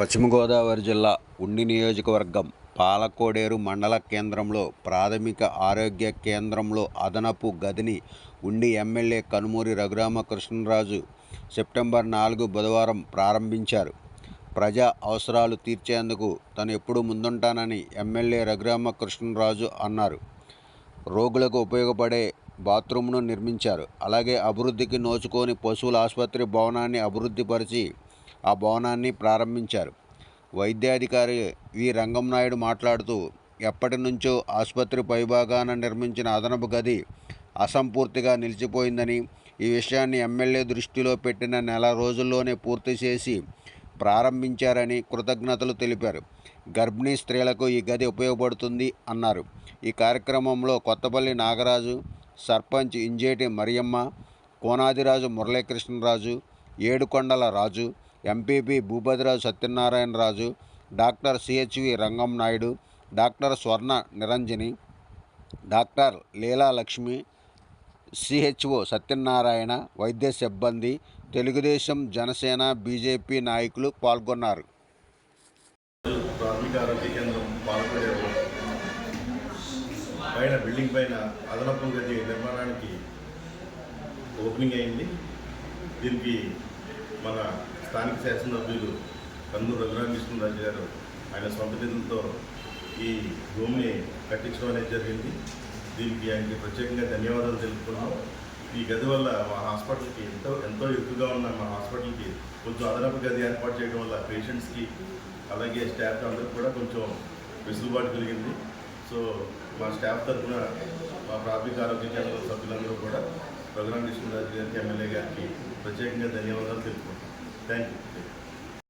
పశ్చిమ గోదావరి జిల్లా ఉండి నియోజకవర్గం పాలకోడేరు మండల కేంద్రంలో ప్రాథమిక ఆరోగ్య కేంద్రంలో అదనపు గదిని ఉండి ఎమ్మెల్యే కనుమూరి రఘురామకృష్ణరాజు సెప్టెంబర్ 4 బుధవారం ప్రారంభించారు. ప్రజా అవసరాలు తీర్చేందుకు తాను ఎప్పుడూ ముందుంటానని ఎమ్మెల్యే రఘురామకృష్ణరాజు అన్నారు. రోగులకు ఉపయోగపడే బాత్రూమ్ను నిర్మించారు. అలాగే అభివృద్ధికి నోచుకోని పశువుల ఆసుపత్రి భవనాన్ని అభివృద్ధిపరిచి ఆ భవనాన్ని ప్రారంభించారు. వైద్యాధికారి వి రంగంనాయుడు మాట్లాడుతూ, ఎప్పటి నుంచో ఆసుపత్రి పైభాగాన నిర్మించిన అదనపు గది అసంపూర్తిగా నిలిచిపోయిందని, ఈ విషయాన్ని ఎమ్మెల్యే దృష్టిలో పెట్టిన నెల రోజుల్లోనే పూర్తి చేసి ప్రారంభించారని కృతజ్ఞతలు తెలిపారు. గర్భిణీ స్త్రీలకు ఈ గది ఉపయోగపడుతుంది అన్నారు. ఈ కార్యక్రమంలో Kothapalli Nagaraju, sarpanch Injeti Mariyamma, Konadiraju Muralikrishnaraju, Yedukondala Raju, MPP Bhupathiraju Satyanarayanaraju, doctor CHV Rangamnaidu, doctor Swarna Niranjani, doctor Leela Lakshmi, CHO Satyanarayana, వైద్య సిబ్బంది, తెలుగుదేశం, జనసేన, బీజేపీ నాయకులు పాల్గొన్నారు. ప్రాథమిక ఆరోగ్య కేంద్రం పాల్గొనేరు పైన బిల్డింగ్ పైన అదనపు గది నిర్మాణానికి ఓపెనింగ్ అయింది. దీనికి మన స్థానిక శాసనసభ్యులు కనుమూరి రఘురామకృష్ణరాజు గారు ఆయన సొంత నిధులతో ఈ భూమిని కట్టించడం అనేది జరిగింది. దీనికి ఆయనకి ప్రత్యేకంగా ధన్యవాదాలు తెలుపుతున్నాం. ఈ గది వల్ల మా హాస్పిటల్కి ఎంతో ఎక్కువగా ఉన్న మా హాస్పిటల్కి కొంచెం అదనపు గది ఏర్పాటు చేయడం వల్ల పేషెంట్స్కి అలాగే స్టాఫ్ అందరికీ కూడా కొంచెం వెసులుబాటు కలిగింది. సో మా స్టాఫ్ తరఫున మా ప్రాథమిక ఆరోగ్య కేంద్రం సభ్యులందరూ కూడా రఘురామకృష్ణరాజు గారికి, ఎమ్మెల్యే గారికి ప్రత్యేకంగా ధన్యవాదాలు తెలుపుకుంటాం. Thank you.